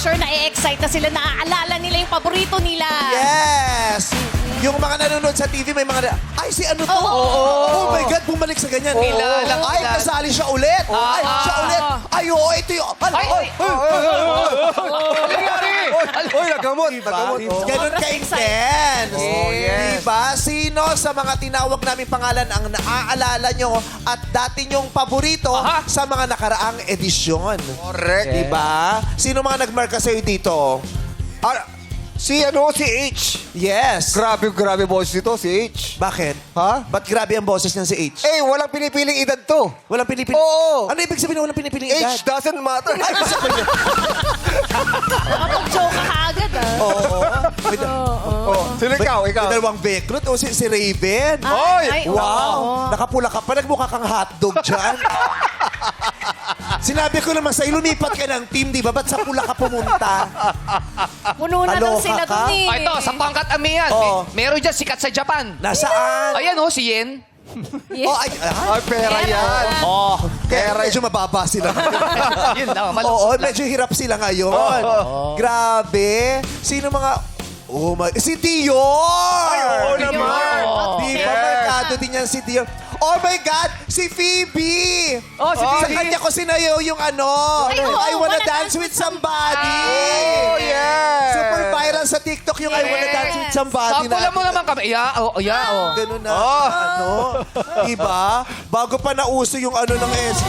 sure na i-excite na sila, naaalala nila yung paborito nila. Yes! Yung mga nanonood sa TV, may mga... Ay, si ano to? Oh my God, bumalik sa ganyan. Ay, kasali siya ulit. Ay, siya ulit. Ay, oo, ito yung... Oy, nagamot. Nagamot. Ganun ka-intense. Oh, yes. Diba? Sino sa mga tinawag namin pangalan ang naaalala nyo at dati nyong paborito sa mga nakaraang edisyon? Correct. Diba? Sino mga nagmarka sa'yo dito? Si H. Yes. Grabe boses nito, si H. Bakit? Ha? Ba't grabe ang boses ng si H? Eh, walang pinipiling edad to. Walang pinipiling... Oo. Ano ibig sabihin ng walang pinipiling edad? Age doesn't matter. Ay, sabi niya. Nakapag-joke ka agad, Oo. Sino ikaw? May dalawang bekrut. O si Raven. Ay, Wow. Nakapula ka pa. Nagmukha kang hotdog dyan. Sinabi ko naman sa'yo, lumipat ka ng team, di ba? Ba't sa pula ka pumunta? Puno na daw Kaloka sila ka? dun eh. Ito, sa pangkat amihan. Oo. Meron dyan sikat sa Japan. Nasaan? Ayan oh, si Yen. Yes. Oh, ay, Ay, pera yan. Oh, kaya medyo mababa sila. Yun lang, Oo, medyo hirap sila ngayon. Grabe. Sino mga... Oh my... Si Dior! Ay, oo Dior. naman. Di ba, Yes. markado din yan si Dior. Oh my God! Si Phoebe! Oh, si Sa Phoebe. kanya ko sinayaw yung ano. Ay, oo, I wanna wanna dance dance with with somebody. Oh, yes. Super viral sa TikTok yung I wanna dance with somebody. Sampulan mo naman kami. Yeah. Ganun na. Ano? Diba? Bago pa nauso yung ano ng S.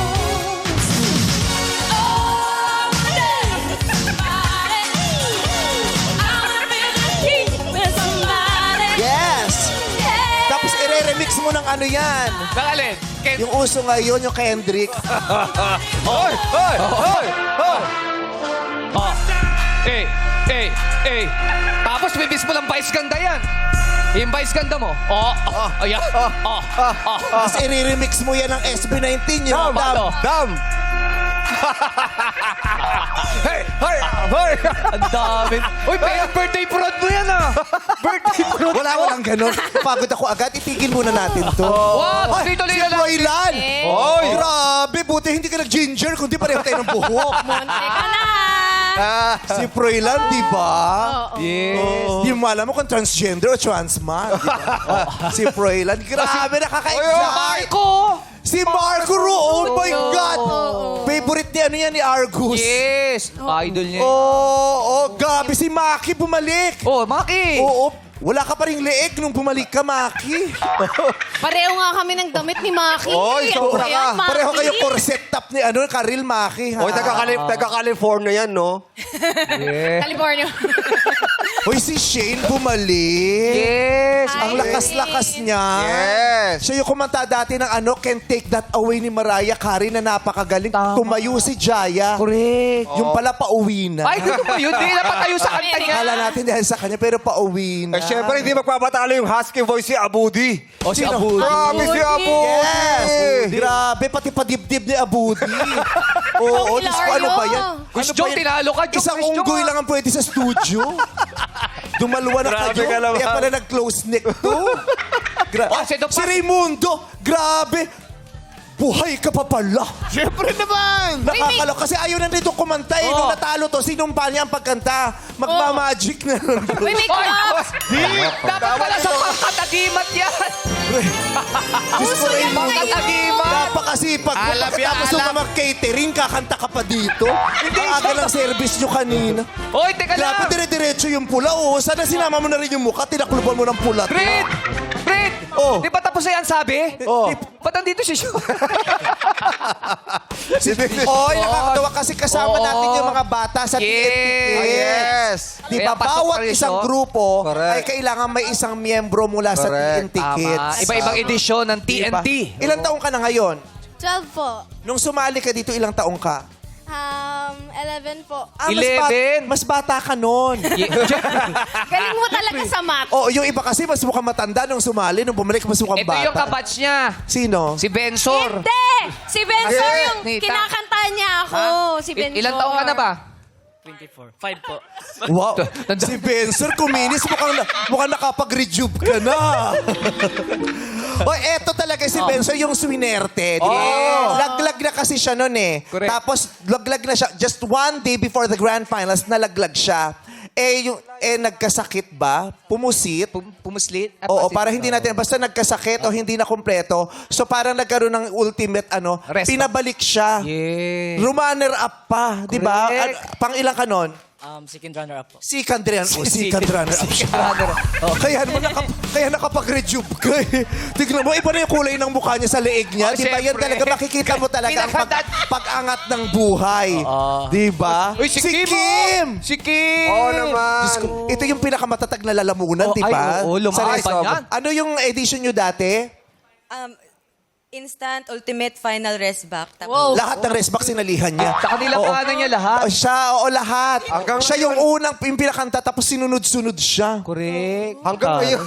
Yes! Tapos i-remix mo ng ano yan. Nakalin. Yung uso ngayon, yung Kendrick. Hoy! Hoy! Hoy! Hoy! Tapos bibis mo lang vice ganda yan. Yung vice ganda mo. Ayan. Tapos i-remix mo yan ng SB19. Yung Dam! Dam! Hey! Hey! Hey! Ang dami. Uy, birthday parade mo yan ah. Birthday fruit. Walang ganun. Pagod ako agad. Itigil muna natin to. Wow, Ay, dito si lang lang. Roylan. Oy! Grabe, buti hindi ka nag-ginger, kundi pareho tayo ng buhok. Teka na. Si Froilan, di ba? Yes. Di mo alam mo kung transgender o trans man. Di ba? Si Froilan, grabe, nakaka-excite. Marco. Si Marco Ro, oh my God! Favorite ni ano yan, ni Argus. Yes. Idol niya. Oh, grabe, si Maki bumalik. Oh, Maki. Oo, wala ka pa rin leeg nung bumalik ka, Maki. Pareho nga kami ng damit ni Maki. Oy, sobra Ayan, ka. Maki. Pareho kayo corset top ni ano, Karil Maki, ha? Oy, taga-California yan, no? California. Hoy, si Shane bumalik. Yes. Ang lakas-lakas niya. Yes. Siya yung kumanta dati ng ano, Can't Take That Away ni Mariah Carey na napakagaling. Tumayo si Jaya. Correct. Yung pala pauwi na. Ay, gusto mo yun? Di dapat tayo sa kanta niya. Akala natin dahil sa kanya, pero pauwi na. Eh, syempre, hindi magpapatalo yung husky voice si Abudi. O, si Sino? Abudi. Grabe si Abudi! Yes! Grabe, pati padibdib ni Abudi. Oo, Diyos ko, ano ba yan? Chris Joe, tinalo ka, Joe. Isang Chris Joe, unggoy ah. lang ang pwede sa studio. Dumaluwa na Grabe kayo. ka naman. Kaya pala nag-close neck to. Oh, si Doc Si Raimundo, grabe. Buhay ka pa pala. Syempre naman! Nakakaloka kasi ayaw na nito kumanta eh. Nung natalo to, sinumpa niya ang pagkanta. Magmamagic na. Uy, may Oy, gloves. dapat pala sa pangkatagimat yan. Diyos ko, Raymond. Pangkatagimat. Napakasipag mo. Alam yan, Tapos nung alam. mag-catering, kakanta ka pa dito. Ang aga lang service nyo kanina. Hoy, teka Grabe, lang. dire-diretso yung pula. Oh, sana sinama mo na rin yung mukha. Tinakluban mo ng pula. Fred! Fred! Oh. Di ba tapos na yan sabi? Oh. Ba't nandito si Shu? Oy, nakakatawa kasi kasama Oo. natin yung mga bata sa Yes. TNT. Yes! Di ba, Kaya pasok bawat pa rin isang siya. grupo Correct. ay kailangan may isang miyembro mula sa Correct. TNT Kids. Iba-ibang edisyon ng Diba? TNT. Ilang taong ka na ngayon? 12 po. Nung sumali ka dito, ilang taong ka? 11 po. Ah, 11? Mas bata ka noon. Galing mo talaga sa math. Oh, yung iba kasi mas mukhang matanda nung sumali, nung bumalik mas mukhang Ito bata. yung kabatch niya. Sino? Si Bensor. Hindi! Si Bensor Yes. yung Nita. kinakanta niya ako. Si Bensor. Ilang taong ka na ba? 24. 5 po. Wow. Si Bensor, kuminis, mukhang nakapag-rejuve ka na. O, eto talaga si Benzo, yung swinerte. Di ba? Laglag na kasi siya noon eh. Correct. Tapos, laglag na siya. Just one day before the grand finals, nalaglag siya. Nagkasakit ba? Pumusit? Pumuslit? Oo, para hindi natin, basta nagkasakit o hindi na kumpleto. So parang nagkaroon ng ultimate Rest pinabalik siya. Yeah. Runner up pa, di ba? Correct. Pang ilang ka nun? Second runner up po. Second runner up siya. Kaya nakapag-rejuve ka eh. Tignan mo, iba na yung kulay ng mukha niya sa leeg niya. Oh, Di ba? Yan syempre. talaga, makikita mo talaga ang Pinakadad- pag-angat ng buhay. Di ba? Uy, si Kim! Si Kim! Oo naman. Diyos ko, ito yung pinakamatatag na lalamunan, Oh, di ba? ay, oo, lumaban Sa- yan. Ano yung edition nyo dati? Instant Ultimate Final Rest Back. Tapos, Wow. Lahat ng rest box sinalihan niya. Sa kanila Oo. pangalan niya lahat. Lahat. Siya yung unang yung pinakanta, tapos sinunod-sunod siya. Correct. Hanggang ngayon.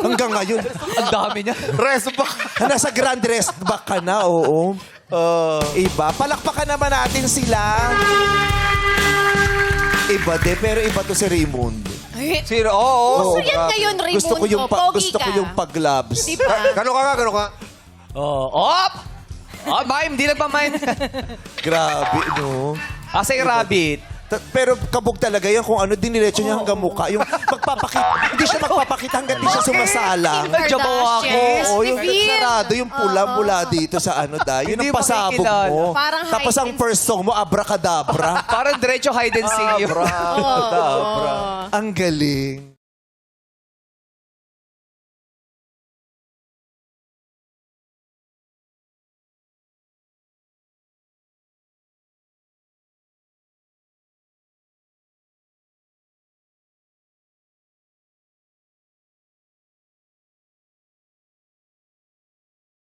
Hanggang ngayon. Ang dami niya. Rest back. Nasa grand rest back ka na, oo. Iba. Palakpakan naman natin sila. Iba pero iba to si Raymond. Ay, Sino? Oo. gusto yan ngayon, Raimundo. Gusto ko yung Pogi gusto ko ka. yung pag-gloves. Di ba? Gano'n ka? Gano'n ka? Op! Mime, di nagpa-mime. Grabe, no? Asa yung rabbit? Pero kabog talaga yan kung ano, diniretso niya hanggang mukha. Yung hindi siya magpapakita hanggang di siya sumasalang. Kim Jabawa ako. Kardashian. Oo, yung Reveal. sarado, yung pula mula dito sa ano yun Hindi ang pasabog makikilala. mo. Parang Tapos hide ang and- first song mo, abracadabra. Parang diretso hide and seek yun. Ang galing.